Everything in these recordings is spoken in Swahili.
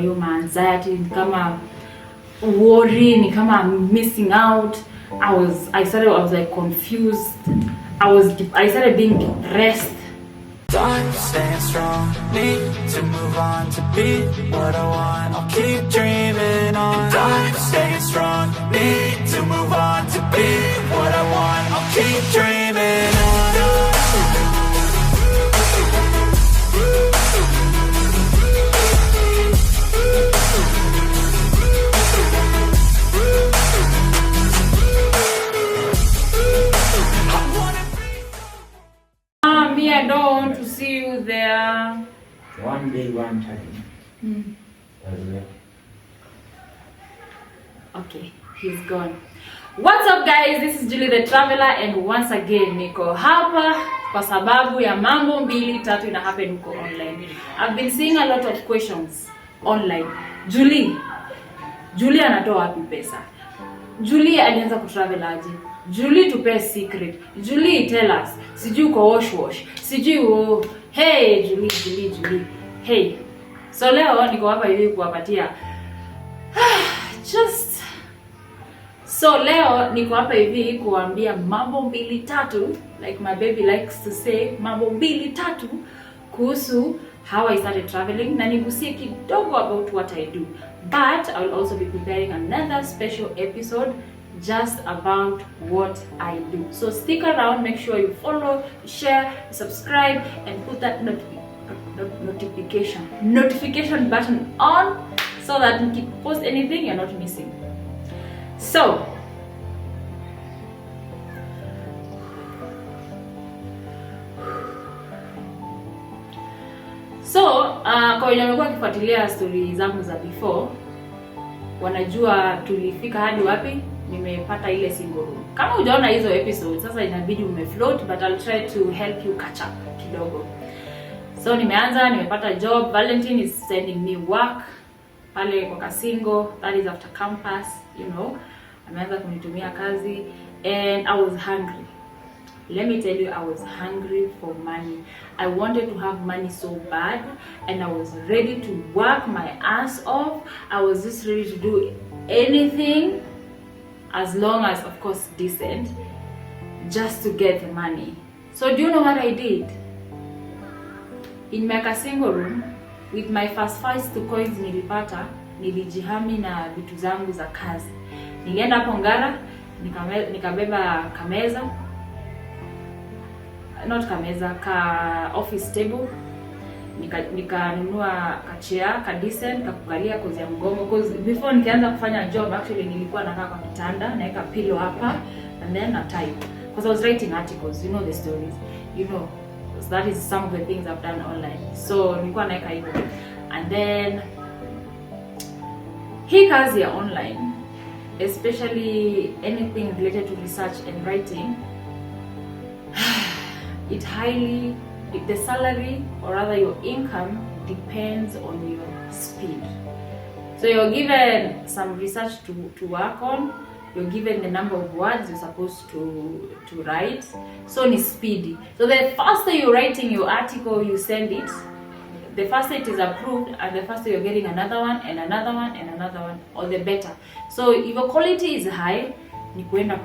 Hiyo anxiety, ni kama worry, ni kama missing out. I was like confused. I started being depressed. I'm staying strong, need to move on to be what I want. I'll keep dreaming on. I'm staying strong, need to move on to be what I want. I'll keep dreaming on. Me, I don't want to see you there. One day, one time. Okay, he's gone. What's up guys, this is Julietheetraveller and once again niko hapa kwa sababu ya mambo mbili tatu ina happen huko online. I've been seeing a lot of questions online. Julie anatoa wapi pesa? Julie alianza kutravel aje? Julie tupe secret. Julie tell us. Sijui uko wash. Sijui hey Julie. Hey. So leo niko hapa hivi kuwapatia leo niko hapa hivi kuambia mambo mbili tatu, like my baby likes to say, mambo mbili tatu kuhusu how I started traveling, na nigusie kidogo about what I do. But I will also be preparing another special episode just about what I do. So stick around, make sure you follow, share, subscribe, and put that notification button on so that when you post anything, you're not missing. So kwa wenye wamekuwa kifuatilia story zangu za before, wanajua tulifika hadi wapi. Nimepata ile single room. Kama hujaona hizo episodes, sasa inabidi umefloat, but I'll try to help you catch up kidogo. So nimepata job. Valentine is sending me work pale kwa Kasingo, that is after campus, you know. Ameanza kunitumia kazi and I was hungry. Let me tell you, I was hungry for money. I wanted to have money so bad and I was ready to work my ass off. I was just ready to do anything, as long as, of course, decent, just to get the money. So do you know what I did? In my single room, with my first 2 coins nilipata, nilijihami na vitu zangu za kazi. Nilienda hapo Ngara, nikabeba office table, nikanunua chair decent kakukalia kozi ya mgongo, because before nikianza kufanya job actually nilikuwa nakaa kwa kitanda, naweka pillow hapa and then I type, because I was writing articles, you know the stories, you know, so that is some of the things I've done online. So nilikuwa naweka hivyo, and then hii kazi ya online, especially anything related to research and writing, the salary, or rather your income, depends on your speed. So you're given some research to work on, you're given the number of words you're supposed to write, so ni speedy. So the faster you're writing your article, you send it, the faster it is approved, and the faster you're getting another one and another one and another one, or the better. So if your quality is high, ni kuenda.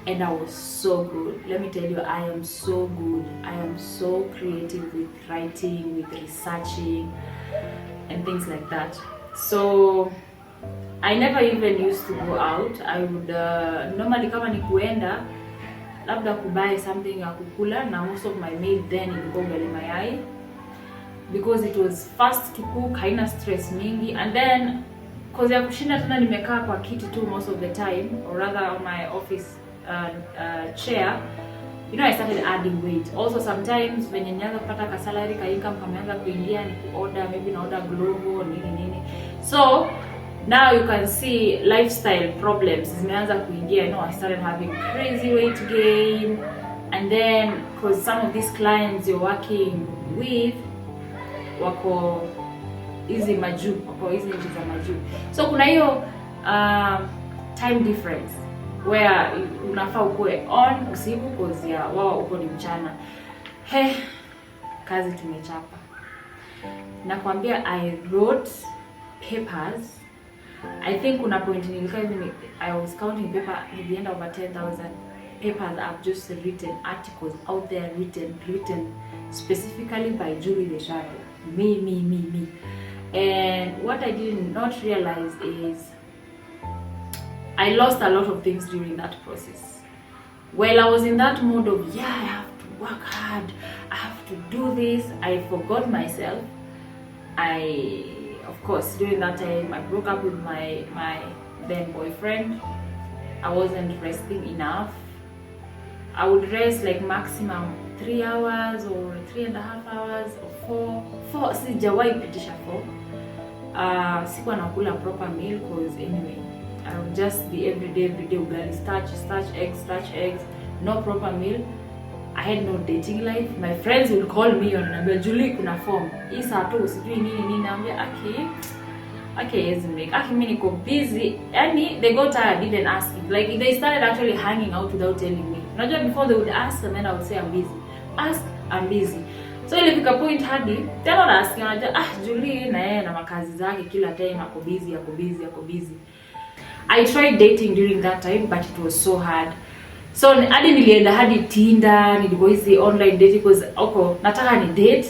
And I was so good. Let me tell you, I am so good. I am so creative with writing, with researching, and things like that. So I never even used to go out. I would normally, kama ni kuenda, labda kubuy something ya kukula, na most of my meal then ilikuwa ugali mayai, because it was fast to cook, haina stress mingi, and then cause ya kushinda tena nimekaa kwa kiti tu most of the time, or rather on my office chair, you know, I started adding weight. Also sometimes when nianza kupata ka salary ka income kameanza kuingia, ni kuorder, maybe na order glovo nini. So now you can see lifestyle problems zimeanza kuingia. You know, I started having crazy weight gain, and then because some of these clients you're working with wako hizi nchi za majuu, so kuna hiyo time difference where unafaa ukue on usiku cause ya wao uko ni mchana. Kazi tumechapa. Nakwambia I wrote papers. I think kuna point I was counting paper at the end of over 10,000 papers I've just written, articles out there written specifically by Julietheetraveller. Me. And what I did not realize is I lost a lot of things during that process. While I was in that mode of, yeah, I have to work hard, I have to do this, I forgot myself. Of course, during that time, I broke up with my then boyfriend. I wasn't resting enough. I would rest like maximum 3 hours or 3.5 hours or 4. Sijawahi pitisha 4. Sikuwa nakula proper meal because anyway, I would just be everyday ugali, starch eggs, no proper meal. I had no dating life. My friends would call me and say, Julie, kuna form. Hii saa tu usijui nini naambia isn't make. Mimi niko busy. Yani they got tired even asking. Like they started actually hanging out without telling me. Unajua before they would ask and then I would say I'm busy. Ask, I'm busy. So ilifika point hadi tena unasikia unajua Julie na yeye na makazi zake kila time ako busy. I tried dating during that time but it was so hard. So hadi nilienda hadi Tinder, nilikuwa hizi online dating because nataka ni date.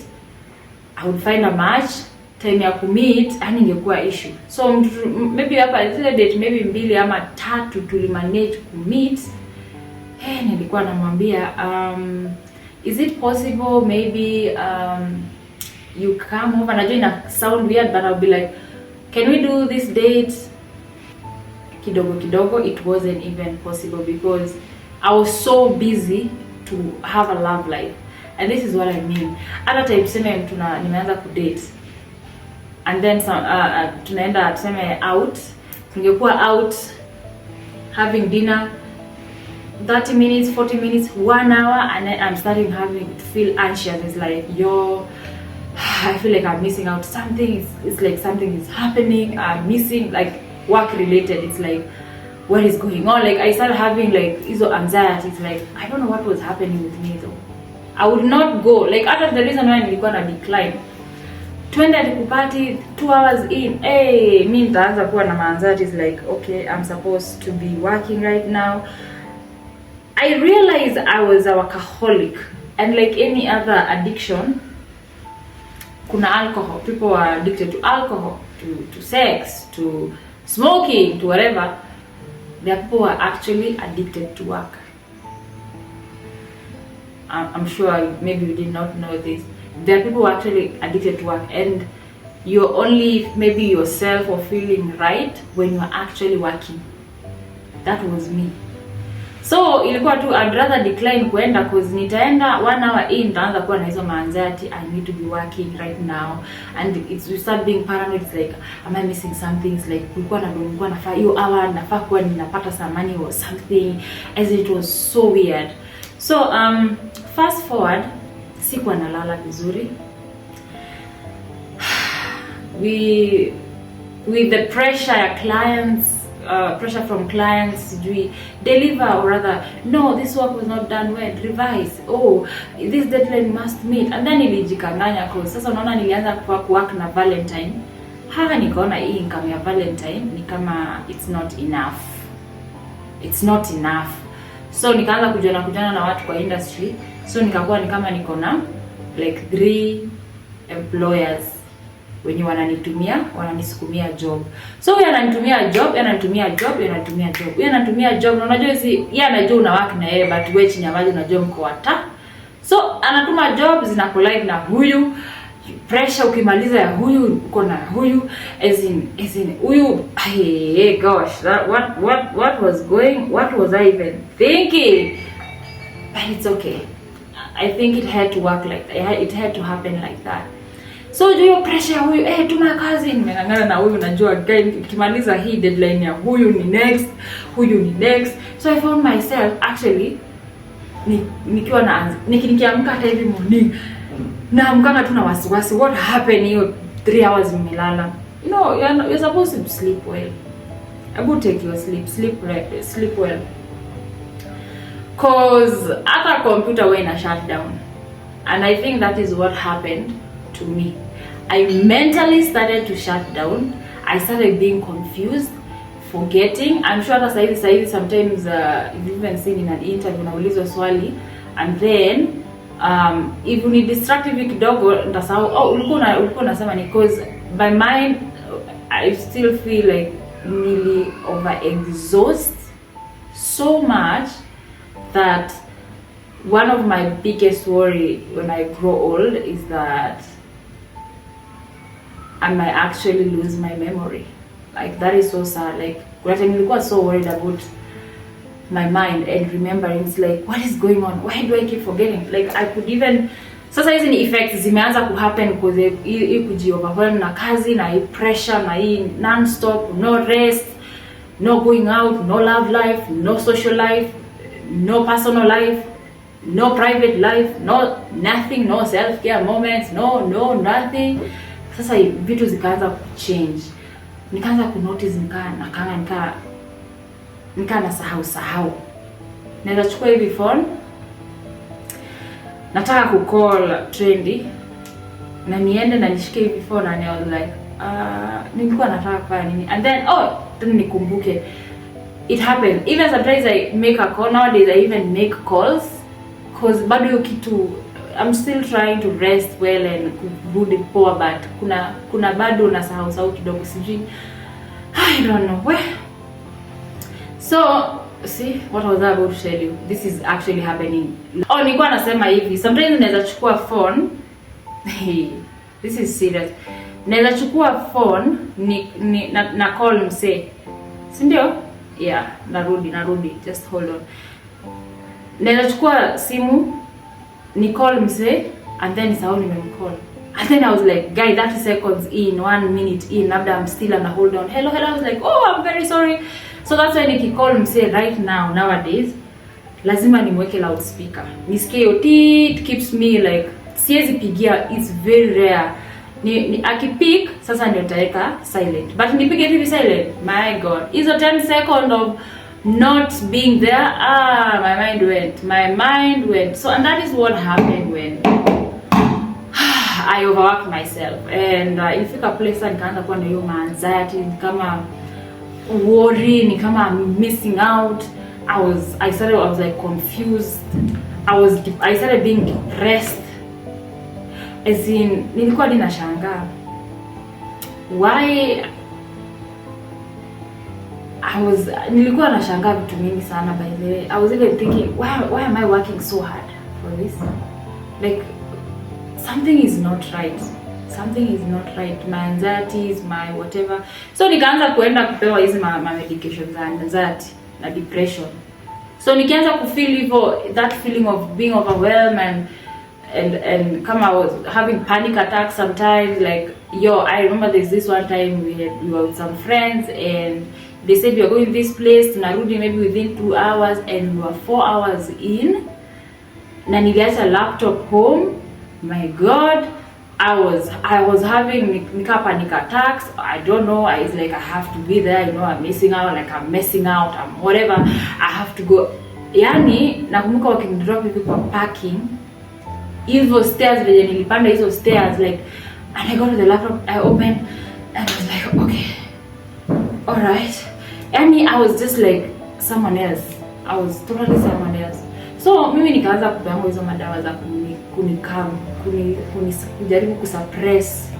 I would find a match, time ya kumeet, yani ingekuwa issue. So maybe hapa zile date maybe 2 ama 3 tulimanage kumeet. Nilikuwa namwambia is it possible maybe you come over? Najua ina sound weird but I'll be like, can we do this date? Kidogo it wasn't even possible because I was so busy to have a love life. And this is what I mean. Other time tuseme mtu nimeanza kudate and then tunaenda tuseme out, tungekuwa out having dinner 30 minutes, 40 minutes, 1 hour, and then I'm starting having to feel anxious. It's like, I feel like I'm missing out something. It's like something is happening. I'm missing, like work related. It's like, what is going on? Like I started having like anxieties. Like I don't know what was happening with me though. I would not go. Like after the reason why nilikuwa na decline. Twende kupati 2 hours in. Mimi nitaanza kuwa na anxieties like, okay, I'm supposed to be working right now. I realized I was a workaholic, and like any other addiction, kuna alcohol. People are addicted to alcohol, to sex, to smoking, to whatever. There are people who are actually addicted to work. I'm sure maybe you did not know this. There are people who are actually addicted to work, and you're only maybe yourself or feeling right when you're actually working. That was me. So ilikuwa tu I'd rather decline kuenda because nitaenda 1 hour in nitaanza kuwa na hizo anxiety. I need to be working right now, and you start being paranoid. It's like, am I missing something? It's like nilikuwa nafaa hiyo hour nafaa kuwa ninapata some money or something, as it was so weird. So fast forward, sikuwa nalala vizuri. With the pressure pressure from clients, we deliver, or rather, no, this work was not done well, revise, this deadline must meet. And then nilijikanganya kwa sasa unaona nilianza kuwork na Valentine. Nikaona hii income ya Valentine ni kama it's not enough. So nikaanza kujana na watu kwa industry. So nikakuwa ni kama niko na like 3 employers wenye wananisukumia job. So huyu ananitumia job, na unajua yeye anajua una work na yeye, but wewe chini ya unajua mko wata. So anatuma job zina collide na huyu, pressure ukimaliza ya huyu uko na huyu, as in huyu. Hey gosh, what was I even thinking? But it's okay. I think it had to work like that. It had to happen like that. So hiyo pressure huyu, tuna kazi, nimengangana na huyu, najua kimaliza hii deadline ya huyu ni next. So I found myself actually nikiamka hata hivi morning na amkanga tu na wasiwasi, what happened hiyo 3 hours nimelala. No, you're supposed to sleep well. I would take your sleep well. Cause after computer when I shut down, and I think that is what happened to me. I mentally started to shut down. I started being confused, forgetting. I'm sure hata saizi sometimes you've even seen in an interview naulizwa swali and then if you need distractive kidogo nitasahau ulikuwa unasema ni because by mind I still feel like really overexhaust so much that one of my biggest worry when I grow old is that I might actually lose my memory. Like that is so sad. Like when I was so worried about my mind and remembering, it's like, what is going on? Why do I keep forgetting? Like I could even sasa hizi ni effects zimeanza ku happen because hii kujioverwhelm na kazi na hii pressure na hii non-stop, no rest, no going out, no love life, no social life, no personal life, no private life, no nothing, no self-care moments, no nothing. Sasa vitu zikaanza kuchange. Nikaanza kunotice nika na sahau. Naweza chukua hivi phone. Nataka kucall Trendy. Na niende na nishike hivi phone and I was like, nilikuwa nataka kufanya nini? And then then nikumbuke. It happened. Even sometimes I make a call. Nowadays I even make calls because bado hiyo kitu I'm still trying to rest well and kurudi poa, but kuna bado nasahau kidogo sijui. I don't know where. So see what was I about to tell you? This is actually happening. Nilikuwa nasema hivi, sometimes naweza chukua phone. This is serious. Naweza chukua phone na call msee. Si ndio? Yeah, narudi. Just hold on. Naweza chukua simu ni call msee and then nisahau nimemcall. And then I was like, guy, 30 seconds in, 1 minute in, labda I'm still and I hold on. Hello. I was like, I'm very sorry. So that's why nikicall msee right now nowadays lazima nimweke loudspeaker. Nisikie yote, it keeps me like siwezi pigia, it's very rare. Ni akipick sasa ndio nitaweka silent. But nipige hivi silent, my god. Hizo 10 seconds of not being there, my mind went. So and that is what happened when I overworked myself and ilifika place nikaanza kuwa na hiyo anxiety, kama worry, ni kama I'm missing out. I was like confused. I started being depressed. As in nilikuwa ninashangaa why nilikuwa nashangaa vitu mingi sana. By the way, I was even thinking, why am I working so hard for this? Like something is not right. My anxieties, my whatever. So nikaanza kuenda kupewa hizi medications za anxiety na depression. So nikaanza kufeel hivyo, that feeling of being overwhelmed and come I was having panic attacks sometimes. Like I remember there's this one time we were with some friends and they said we are going this place, tunarudi maybe within 2 hours, and we were 4 hours in. Na niliacha laptop home. My god, I was having panic attacks. I don't know. It's like I have to be there. I'm missing out. Like I'm messing out. I'm whatever. I have to go. Yani nakumbuka wakinidrop hivi kwa parking. Hizo stairs venye nilipanda hizo stairs, like, and I got to the laptop. I opened and I was like, okay, all right. Yani I was just like someone else. I was totally someone else. So mimi nikaanza kupewa hizo madawa za kujaribu kusuppress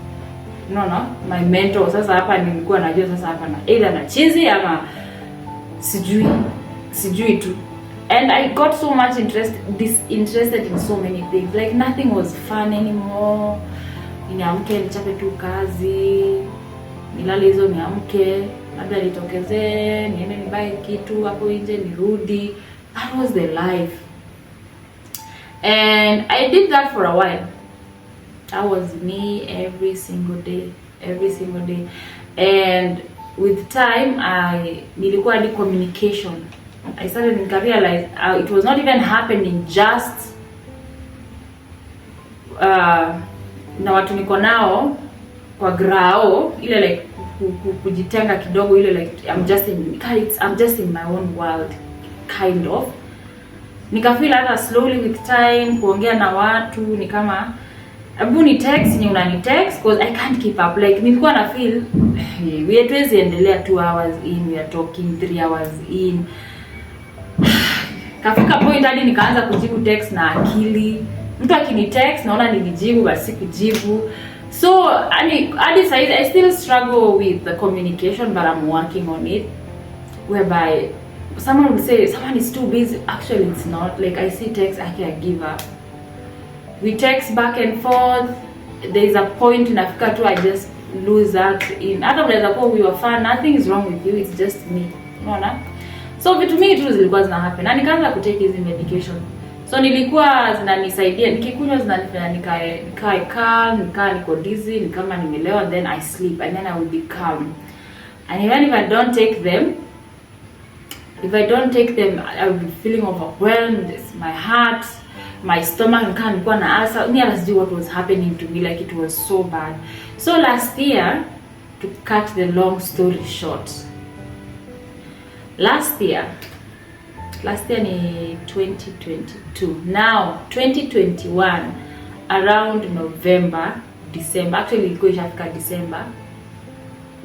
my mental. Sasa hapa nilikuwa najua sasa hapa na either na chizi ama sijui tu. And I got so much disinterested in so many things. Like nothing was fun anymore. Niamke nichape tu kazi, nilale hizo niamke, labda nitokezee, niende nibae kitu hapo nje nirudi. That was the life. And I did that for a while. That was me every single day. And with time, nilikuwa hadi communication. I started to realize it was not even happening just na watu niko nao kwa grao ile, like kujitenga kidogo ile, like I'm just in my own world kind of. Nikafeel hata slowly with time kuongea na watu ni kama Abu ni text ni unani text because I can't keep up. Like nilikuwa na feel we hatuwezi endelea 2 hours in, we are talking 3 hours in. Kafika point hadi nikaanza kujibu text na akili. Mtu akini text naona nilijibu basi kujibu. So hadi size I still struggle with the communication, but I'm working on it. Whereby someone will say someone is too busy. Actually it's not. Like I see text, I give up. We text back and forth. There is a point nafika tu I just lose that in. Hata unaweza kuwa we were fun, nothing is wrong with you, it's just me. Unaona? So vitu mingi tu zilikuwa zina happen. Na nikaanza kutake hizi medication. So nilikuwa zinanisaidia, nikikunywa zinanifanya nikae calm, niko dizzy, ni kama nimelewa, then I sleep and then I will be calm. And even if I don't take them, I will be feeling overwhelmed. My heart, my stomach, nilikuwa na ulcer. Me I what was happening to me, like it was so bad. So last year, to cut the long story short, last year ni 2022. Now 2021 around November, December, actually ilikuwa ishafika December,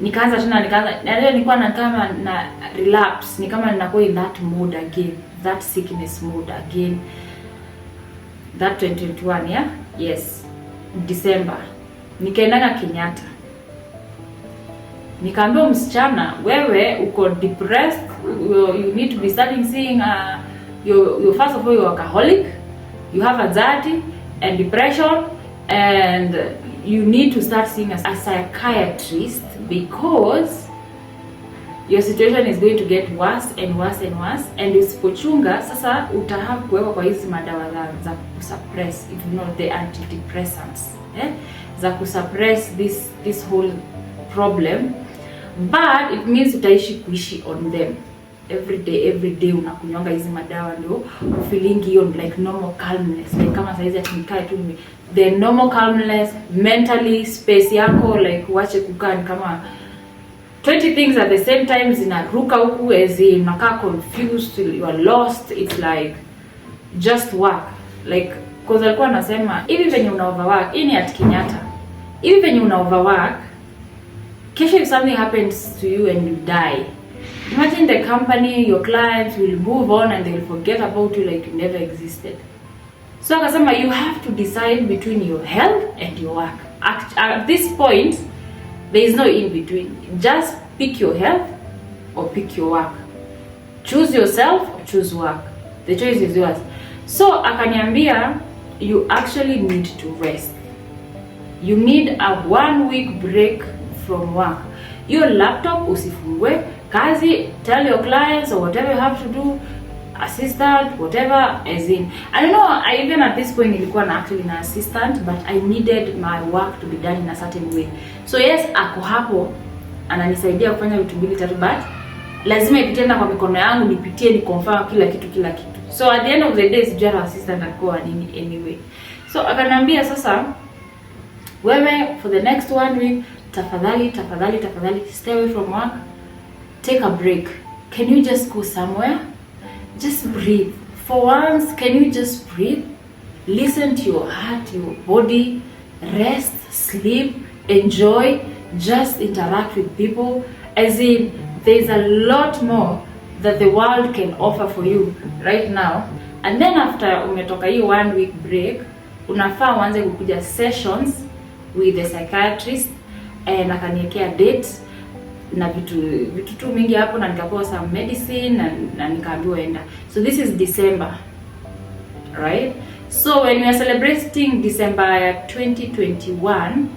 nilikuwa na kama na relapse, ni kama ninakuwa in that mood again, that sickness mood again. That 2021, yeah? Yes. December. Nikaenda Kenyatta. Nikaambia msichana, wewe uko depressed, you need to be starting seeing you first of all you're workaholic, you have anxiety and depression, and you need to start seeing a psychiatrist because your situation is going to get worse and worse and worse, and usipochunga sasa utahave kuwekwa kwa hizi madawa za kusuppress, if you know, the antidepressants, za kusuppress this whole problem. But it means utaishi kuishi on them every day unakunywanga hizi madawa ndio feeling hiyo like normal calmness, like kama saizi atinikae tu the normal calmness mentally, space yako like uache kukaa kama 20 things at the same time zinaruka huku, as in unakaa confused, you are lost. It's like just work, like cause alikuwa anasema hivi venye una overwork, hii ni at Kenyatta, hivi venye una overwork, kesho if something happens to you and you die, imagine the company, your clients will move on and they will forget about you like you never existed. So akasema you have to decide between your health and your work. At this point there is no in between. Just pick your health or pick your work. Choose yourself or choose work. The choice is yours. So akaniambia you actually need to rest. You need a 1 week break from work. Your laptop usifungue, kazi, tell your clients or whatever you have to do, assistant, whatever, as in. I don't know, I even at this point nilikuwa na actually na assistant, but I needed my work to be done in a certain way. So yes, ako hapo ananisaidia kufanya vitu mbili tatu, but lazima ipite na kwa mikono yangu, nipitie ni confirm kila kitu. So at the end of the day sijara assistant alikuwa nini anyway. So akanambia sasa, wewe for the next 1 week tafadhali stay away from work, take a break. Can you just go somewhere? Just breathe. For once, can you just breathe? Listen to your heart, your body, rest, sleep, enjoy, just interact with people. As in, there's a lot more that the world can offer for you right now. And then after umetoka hiyo 1 week break, unafaa uanze kukuja sessions with the psychiatrist, and akaniwekea date na vitu tu mingi hapo, na nikapewa some medicine na nikaambiwa enda. So this is December, right? So when we are celebrating December 2021,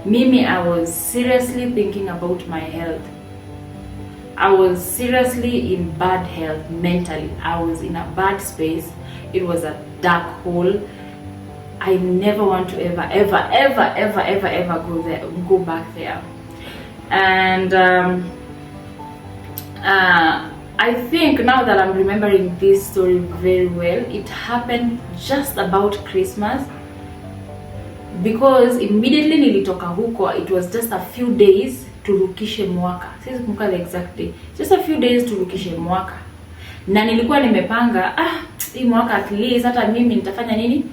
mimi I was seriously thinking about my health. I was seriously in bad health mentally. I was in a bad space. It was a dark hole. I never want to ever go back there. And I think now that I'm remembering this story very well, it happened just about Christmas, because immediately nilitoka huko, it was just a few days turukishe mwaka. Sisi kumbuka the exact day. Just a few days turukishe mwaka. Na nilikuwa nimepanga hii mwaka at least hata mimi nitafanya nini?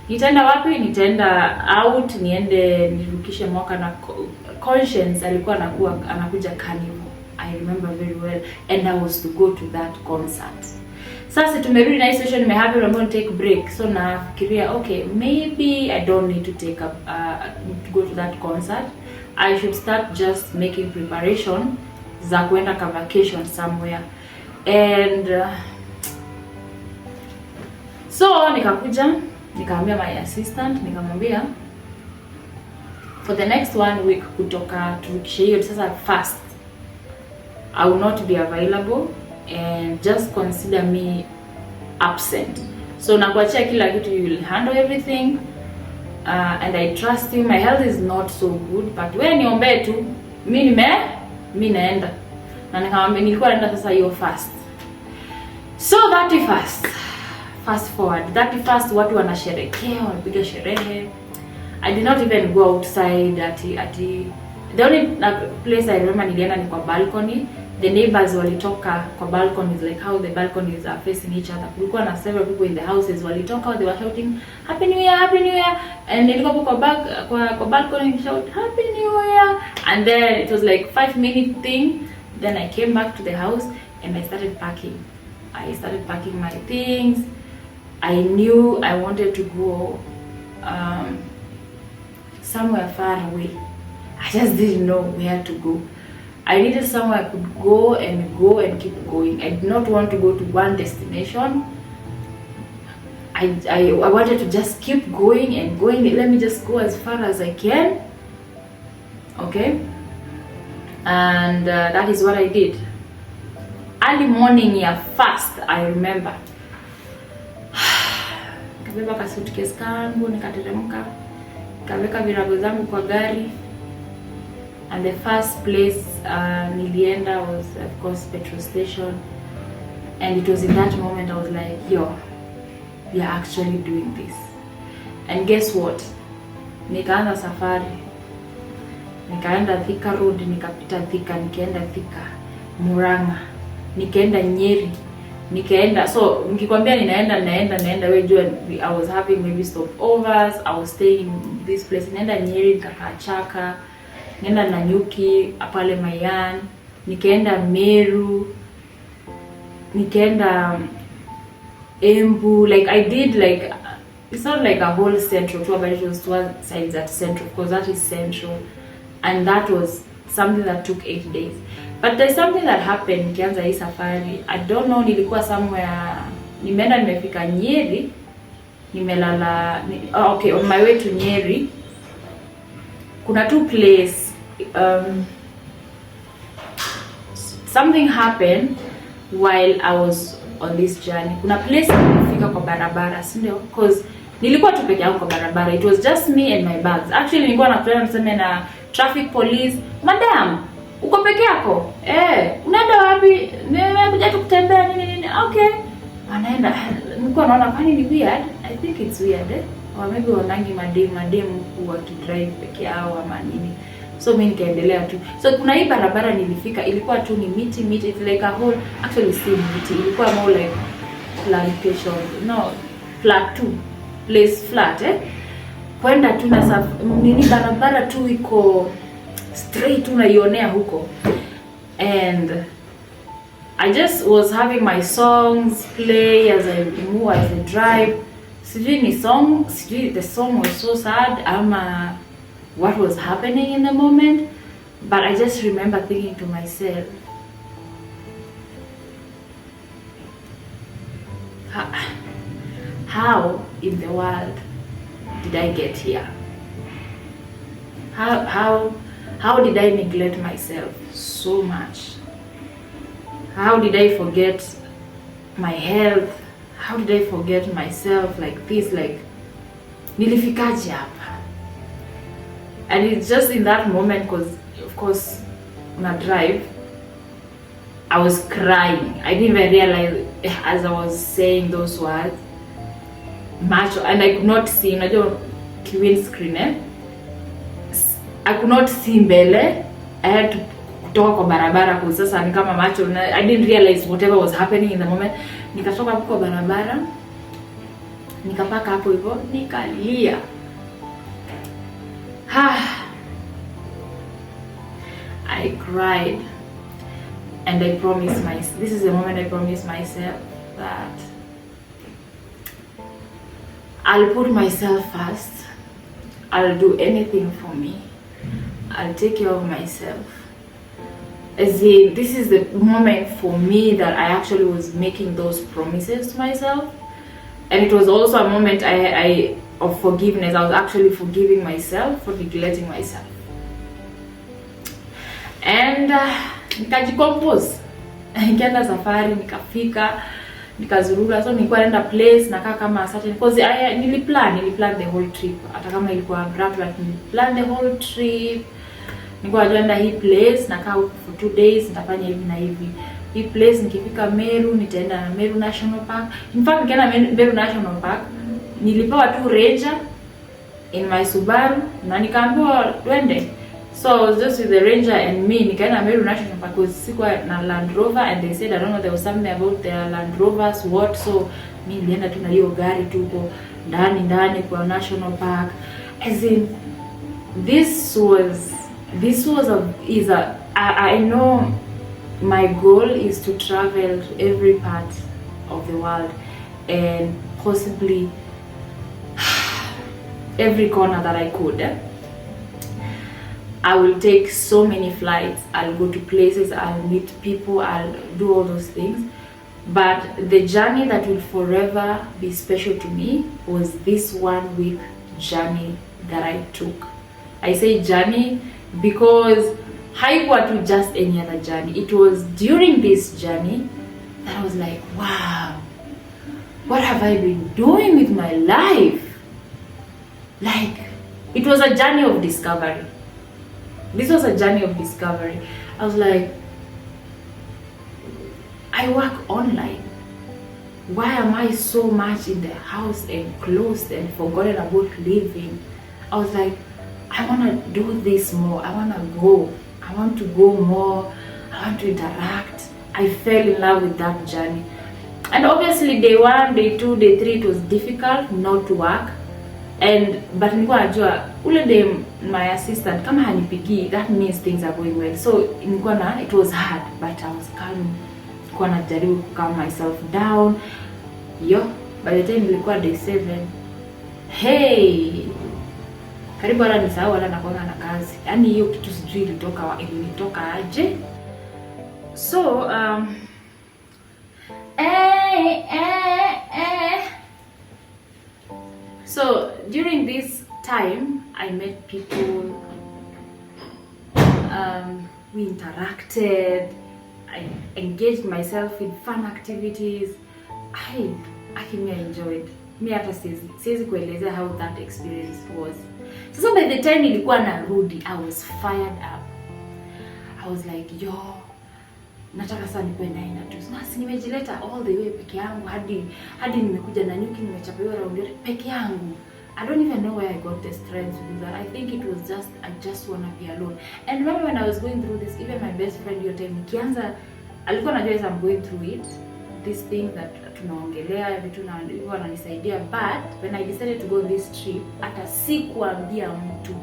Nitaenda wapi? Nitaenda out, niende nirukishe mwaka na Conscience alikuwa anakuja Carnival. I remember very well, and I was to go to that concert. Sasa tumerudi na hii session, nimehappy I'm going to take break. So nafikiria okay, maybe I don't need to take to go to that concert. I should start just making preparation za kuenda ka vacation somewhere. And so nikakuja, nikaambia my assistant, nikamwambia for the next 1 week kutoka turukishe hiyo sasa fast, I will not be available and just consider me absent. So nakuachia kila kitu, you will handle everything, and I trust you. My health is not so good, but wewe niombe tu, mimi naenda. Na nikamwambia nilikuwa naenda sasa hiyo fast. So 31st, fast forward 31st, watu wanasherehekea, wanapiga sherehe. I did not even go outside ati the only place I remember nilienda ni kwa balcony. The neighbors walitoka kwa balconies, like how the balconies are facing each other. Kulikuwa na several people in the houses, walitoka, they were shouting happy new year, happy new year, and nilikuwa kwa balcony shout happy new year, and then it was like 5-minute thing. Then I came back to the house and I started packing. My things. I knew I wanted to go somewhere far away. I just didn't know where to go. I needed somewhere I could go and keep going. I did not want to go to one destination. I wanted to just keep going and going. Let me just go as far as I can. Okay? And that is what I did. Early morning ya fast, I remember. Nikabeba ka suitcase kangu, nikateremka, nikaweka virago zangu kwa gari. And the first place nilienda was of course petrol station. And it was in that moment I was like, yo, we are actually doing this. And guess what? Nikaanza safari. Nikaenda Thika Road, nikapita Thika, nikaenda Thika, Murang'a, nikaenda Nyeri, nikaenda. So nikikwambia naenda wewe jua I was having maybe stopovers. I was staying in this place. Nikaenda Nyeri, nikakaa Chaka, nikaenda Nanyuki, pale Mayan, nikaenda Meru, nikaenda Embu. Like I did, like it's not like a whole central tour, but it was towards sides at central, because that is central. And that was something that took 8 days. But there's something that happened nikianza hii safari. I don't know, nilikuwa somewhere, nimeenda nimefika Nyeri, nimelala, okay, on my way to Nyeri, kuna two place, something happened while I was on this journey. Kuna place nilifika kwa barabara, si ndio? Because nilikuwa tu peke yangu kwa barabara. It was just me and my bags. Actually nilikuwa nakutana niseme na traffic police, madam, uko peke yako? Unaenda wapi? Nimekuja tu kutembea nini. Okay. Wanaenda. Nilikuwa naona kwani ni weird. I think it's weird. Or maybe wanangi madem huwa kidrive peke yao ama nini. So mimi nikaendelea tu. So kuna hii barabara nilifika, ilikuwa tu ni miti, it's like a whole, actually si miti, ilikuwa more like plantation. No, plateau. Place flat, kwenda tu na nini, barabara tu iko straight, unaionea huko. And I just was having my songs play as I move, as I drive. Sijui the song was so sad ama what was happening in the moment, but I just remember thinking to myself, how in the world did I get here? How did I neglect myself so much? How did I forget my health? How did I forget myself like this? Like, nilifikaje hapa? And it's just in that moment, because of course on a drive I was crying. I didn't even realize as I was saying those words much, and I could not see, unajua windscreen, I could not see mbele. I had to kutoka kwa barabara kwa sasa ni kama macho, I didn't realize whatever was happening in the moment. Nikatoka kwa barabara, Nikapaka hapo hivyo, nikalia. I cried and I promised myself, this is the moment I promised myself that I'll put myself first. I'll do anything for me. I'll take care of myself. As in, this is the moment for me that I actually was making those promises to myself. And it was also a moment of forgiveness. I was actually forgiving myself for neglecting myself. And nikajicompose. Nikaenda safari, nikafika, nikazurura. So nilikuwa naenda place nakaa kama certain, because niliplan the whole trip. Hata kama ilikuwa abrupt, but niliplan the whole trip. Nilikuwa naenda hii place nakaa for 2 days, nitafanya hivi na hivi. Hii place nikifika Meru, nitaenda na Meru National Park. In fact, nikienda Meru National Park, nilipewa tu Ranger in my Subaru na nikaambiwa twende. So I was just with the Ranger and me. Nikaenda Meru National Park because sikuwa na Land Rover, and they said, I don't know, there was something about their Land Rovers, what. So mi nilienda tu na hiyo gari tu huko ndani kwa National Park. As in, I know my goal is to travel to every part of the world and possibly every corner that I could. I will take so many flights, I'll go to places, I'll meet people, I'll do all those things. But the journey that will forever be special to me was this 1 week journey that I took. I say journey because haikuwa tu just any other journey. It was during this journey that I was like, wow, what have I been doing with my life? Like, it was a journey of discovery. This was a journey of discovery. I was like, I work online. Why am I so much in the house and closed and forgotten about living? I was like, I want to do this more. I want to go. I want to go more. I want to interact. I fell in love with that journey. And obviously day 1, day 2, day 3, it was difficult not to work. But nilikuwa najua ule day my assistant kama hanipigi, that means things are going well. So it was hard, but I was calm. Nilikuwa najaribu to calm myself down. By the time nilikuwa day 7, hey, karibu wala nisahau wala nakuanga na kazi. Yaani hiyo kitu sijui ilitoka aje. So so during this time I met people, we interacted, I engaged myself in fun activities. I enjoyed. Mi hata siwezi kuelezea how that experience was. So by the time nilikuwa narudi, I was fired up. I was like, nataka sana nikwenda tu. Sasa nimejileta all the way peke yangu hadi nimekuja na nyuki, nimechapa hiyo round yote peke yangu. I don't even know where I got the strength to do that. I think it was just, I just want to be alone. And remember when I was going through this, even my best friend your time nikianza alikuwa anajua I'm going through it. This thing that tunaongelea vitu na hivyo ananisaidia, but when I decided to go this trip, hata sikuambia mtu.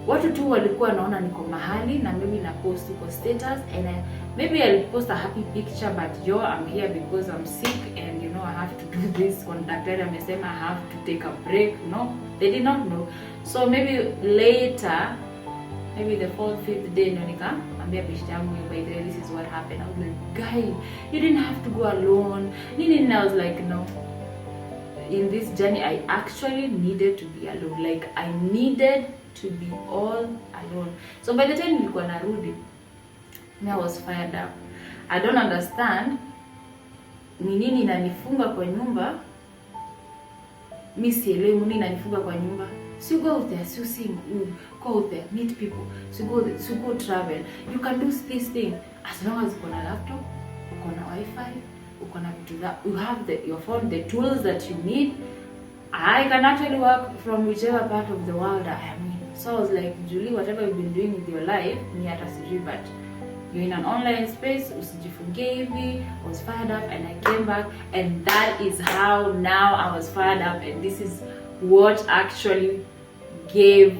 Watu tu walikuwa naona niko mahali na maybe na post uko status, and maybe I'll post a happy picture, but I'm here because I'm sick and I have to do this. Daktari amesema I have to take a break. No, they did not know. So maybe later, maybe the 4th, 5th day, ambia bishti yangu, by the way, this is what happened. I was like, guy, you didn't have to go alone. And I was like, no. In this journey, I actually needed to be alone. Like, I needed to be all alone. So by the time nilikuwa narudi, I was fired up. I don't understand ni nini inanifunga kwa nyumba. Mi sielewi nini inanifunga kwa nyumba. So go out there, so sing, go out there, meet people, so go travel. You can do this thing as long as uko na laptop, uko na wifi, uko na vitu that you have your phone, the tools that you need. I can actually work from whichever part of the world I am in. So I was like, Julie, whatever you've been doing with your life, mi hata sijui, but you're in an online space, usijifungie hivi. I was fired up and I came back, and that is how now I was fired up, and this is what actually gave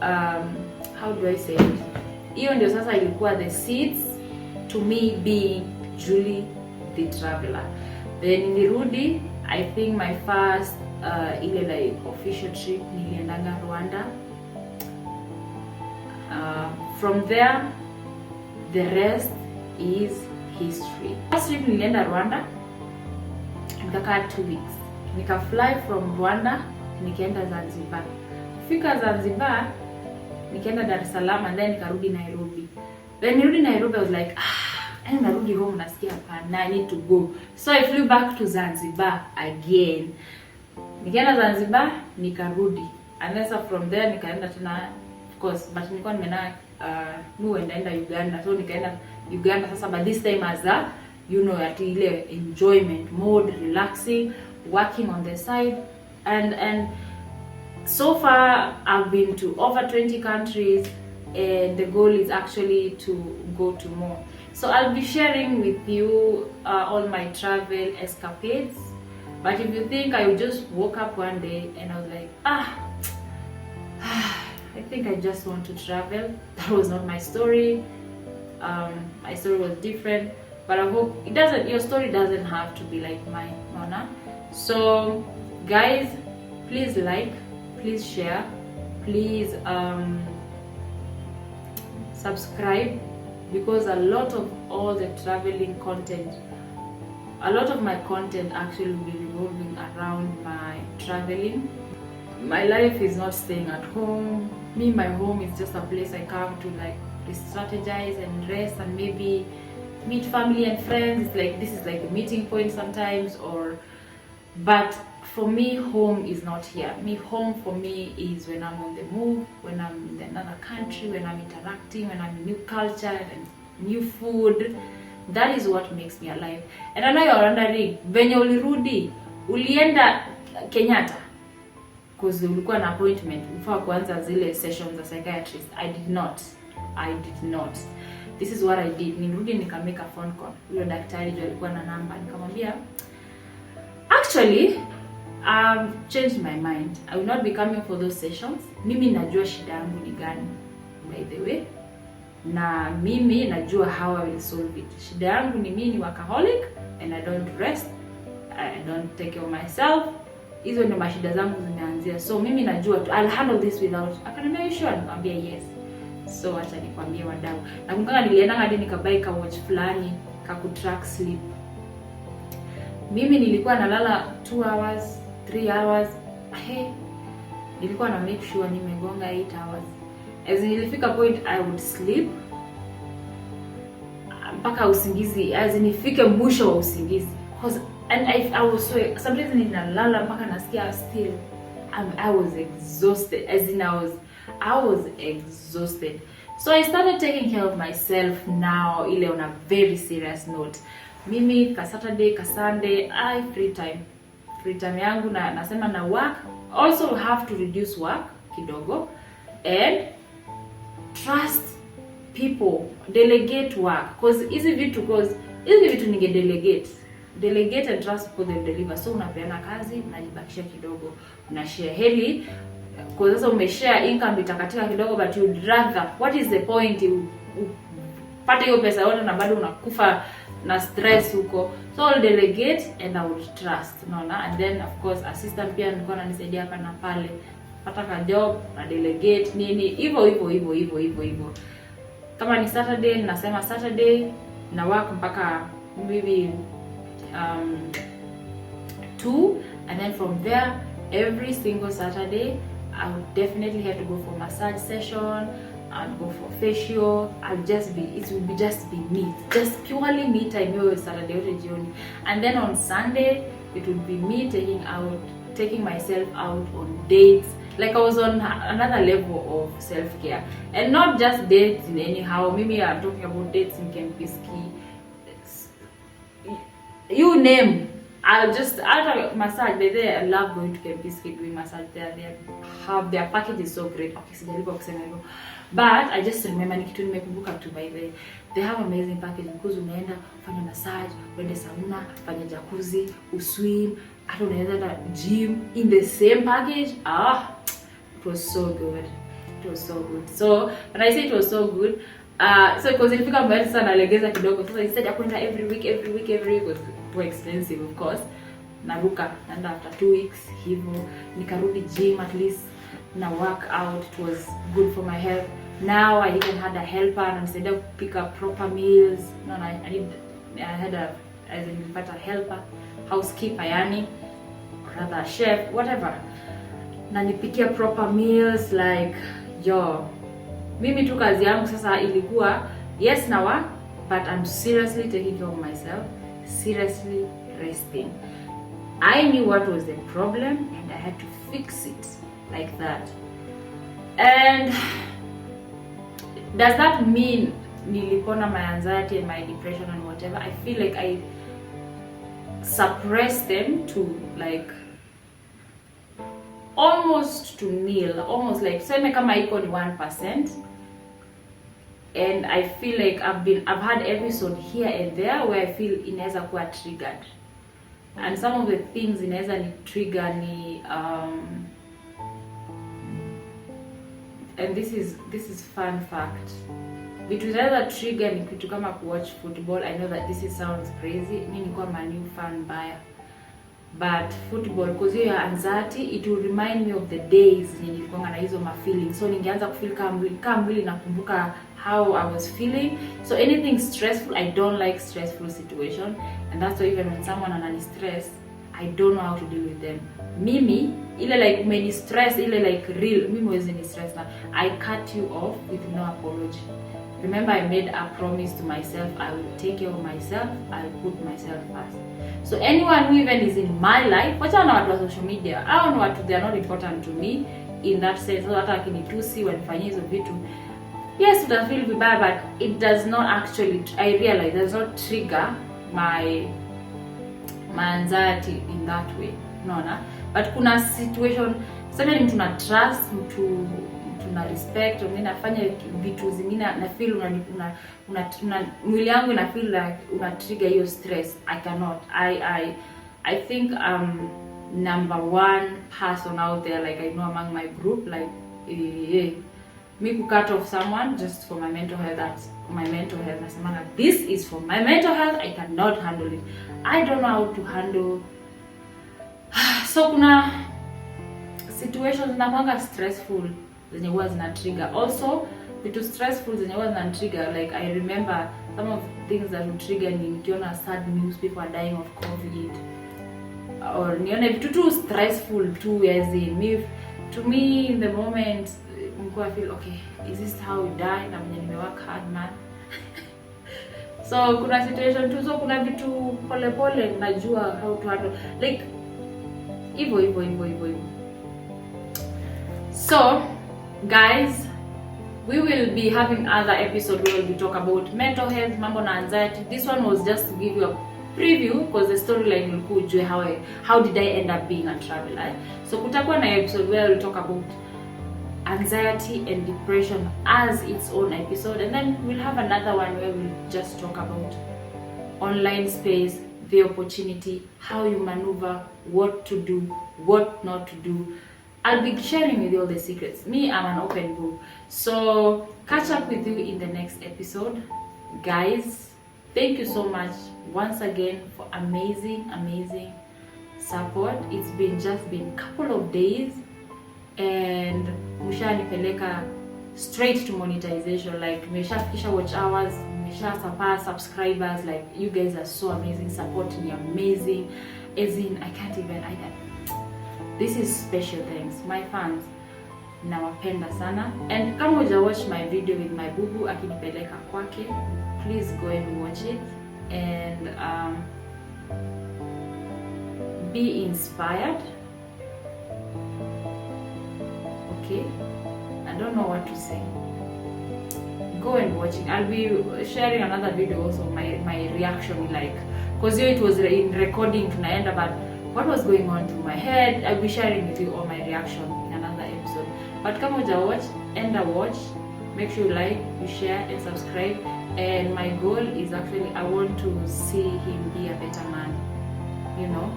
how do I say it, hiyo ndio sasa ilikuwa the seeds to me being Julie the Traveller. Then nirudi, I think my first ile like official trip niliendanga Rwanda. From there the rest is history. First trip nilienda Rwanda, nikakaa 2 weeks, nika fly from Rwanda nikaenda Zanzibar. Kufika Zanzibar nikaenda Dar es Salaam, and then nikarudi Nairobi. Then nirudi Nairobi, I was like, and narudi home, nasikia hapana, I need to go. So I flew back to Zanzibar again. Nikaenda Zanzibar, nikarudi. And then so from there nikaenda tena, of course, but nilikuwa nimeenda naenda Uganda. So nikaenda Uganda sasa, but this time as a, you know, at ile enjoyment mode, relaxing, working on the side, and so far I've been to over 20 countries, and the goal is actually to go to more. So I'll be sharing with you all my travel escapades. But if you think I just woke up one day and I was like, I think I just want to travel, that was not my story. My story was different, but I hope it doesn't. Your story doesn't have to be like mine, Mona. So guys, please like, please share, please subscribe, because a lot of all the traveling content, a lot of my content actually will be revolving around my traveling. My life is not staying at home. My home is just a place I come to like strategize and rest and maybe meet family and friends. It's like, this is like a meeting point sometimes, but for me, home is not here. Home for me is when I'm on the move, when I'm in another country, when I'm interacting, when I'm in new culture and new food. That is what makes me alive. And I know you're wondering, venye ulirudi, ulienda Kenyatta? Because ulikuwa na appointment before kuanza zile sessions za psychiatrist. I did not. This is what I did. Nirudi nikamake a phone call. Huyo daktari ndio alikuwa na namba. Nikamwambia, actually, I've changed my mind. I will not be coming for those sessions. Mimi najua shida yangu ni gani, by the way. Na mimi najua how I will solve it. Shida yangu ni mimi ni workaholic and I don't rest. I don't take care of myself. Hizo ndio mashida zangu zimeanzia. So mimi najua I'll handle this without. Akaniambia, you sure? Nikamwambia yes. So acha nikwambie wadau. Na kumbuka nilienda hadi nikabuy ka watch fulani ka ku track sleep. Mimi nilikuwa nalala 2 hours, 3 hours. Nilikuwa na make sure nimegonga 8 hours. As nilifika point I would sleep mpaka usingizi, as nifike mwisho wa usingizi. Because I was so, sometimes ninalala mpaka nasikia still I was exhausted. As in I was exhausted. So I started taking care of myself now, ile on a very serious note. Mimi ka Saturday, ka Sunday, free time yangu na nasema na work. Also have to reduce work kidogo and trust people, delegate work, because hizi vitu ninge delegate and trust people, they deliver. So unapeana kazi, unajibakisha kidogo, unashare heli, kwa sasa umeshare income itakatika kidogo, but you'd rather, what is the point pata hiyo pesa yote na bado unakufa na stress huko. So I'll delegate and I would trust, unaona. And then of course assistant pia nilikuwa ananisaidia hapa na pale, pata ka job na delegate nini, hivyo. Kama ni Saturday, nasema Saturday na work mpaka maybe 2, and then from there every single Saturday I would definitely have to go for massage session, I'd go for facial. It will just be me, just purely me time hiyo Saturday yote jioni. And then on Sunday it would be me taking myself out on dates. Like I was on another level of self-care, and not just dates in anyhow. Maybe I'm talking about dates in Kempiski, you name. I'll massage. By there, I love going to Kempiski doing massage there. Their package is so great. Okay, sijalipa kusema hivyo. But I just remember ni kitu nimekumbuka tu by the way. They have amazing package because unaenda kufanya massage, uende sauna, fanya jacuzzi, uswim, hata unaenda gym in the same package. It was so good. It was so good. So when I say it was so good, so because ilifika mbali sana nalegeza kidogo. So instead ya kwenda every week was too expensive of course. Naruka naenda after 2 weeks hivyo, nikarudi gym at least na work out. It was good for my health. Now I even had a helper and instead of pick up proper meals, I had a helper, housekeeper yani, or rather a chef, whatever. Na nipikia proper meals like mimi tu kazi yangu sasa ilikuwa yes na work, but I'm seriously taking care of myself, seriously resting. I knew what was the problem and I had to fix it like that. And does that mean nilipona my anxiety and my depression and whatever? I feel like I suppressed them to like almost to nil, almost like seme kama iko ni 1%. And I feel like I've had episode here and there where I feel inaweza kuwa triggered. And some of the things inaweza ni trigger ni and this is fun fact. Vitu inaweza trigger ni kitu kama watch football. I know that this sounds crazy. Mimi nilikuwa Man U fan mbaya. But football, because your anxiety, it will remind me of the days nilikuwa na hizo feelings. So ningeanza kufeel kama mwili nakumbuka how I was feeling. So anything stressful, I don't like stressful situation, and that's why even when someone anani stress, I don't know how to deal with them. Mimi ile like many stress, ile like real, mimi wezi ni stress na I cut you off with no apology. Remember, I made a promise to myself, I will take care of myself, I will put myself first. So anyone who even is in my life, wacha na watu wa social media, I don't know what they are not important to me in that sense. So hata akinitusi wanifanyia hizo vitu, yes, it does feel vibaya, but it does not actually, I realize, does not trigger my anxiety in that way. Unaona? But kuna situation, sasa ni mtu na trust, mtu na respect, unafanya vitu zingine na feel una mwili yangu ina feel like una trigger hiyo stress. I cannot. I think number one person out there, like I know among my group, like me to cut off someone just for my mental health. That's my mental health. Nasemanga, this is for my mental health. I cannot handle it. I don't know how to handle. So kuna situations zinakuanga stressful zenye huwa zina trigger. Also vitu stressful zenye huwa zina trigger, like I remember some of the things that would trigger ni nikiona sad news, people are dying of COVID, or nione vitu too stressful too, as in me, to me in the moment I feel okay, is this how we die? Na mwenye nimework hard man. So kuna situation tu, so kuna vitu pole pole najua how to handle, like hivyo. So guys, we will be having other episode where we talk about mental health, mambo na anxiety. This one was just to give you a preview because the storyline will go ujue how did I end up being a traveler. So kutakuwa na episode where we'll talk about anxiety and depression as its own episode, and then we'll have another one where we'll just talk about online space, the opportunity, how you maneuver, what to do, what not to do. I'll be sharing with you all the secrets. Me, I'm an open book. So catch up with you in the next episode. Guys, thank you so much once again for amazing support. It's just been a couple of days and mushanipeleka straight to monetization. Like meshafikisha watch hours, mesha subscribers. Like you guys are so amazing, support me amazing, as in I can't even, this is special. Thanks my fans, nawapenda sana. And kama uja watch my video with my bubu akinipeleka kwake, please go and watch it and be inspired. Okay, I don't know what to say. go and watch it. I'll be sharing another video also, my reaction, like, because it was in recording tunaenda, but what was going on through my head, I'll be sharing with you all my reaction in another episode. But kama uja watch, enda watch, make sure you like, you share and subscribe. And my goal is actually, I want to see him be a better man. You know,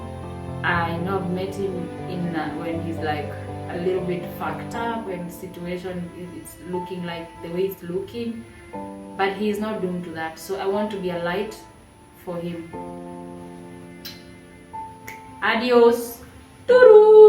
I know I've met him in when he's like a little bit fucked up, when the situation is looking like the way it's looking, but he is not doomed to that. So I want to be a light for him. Adios. Turu.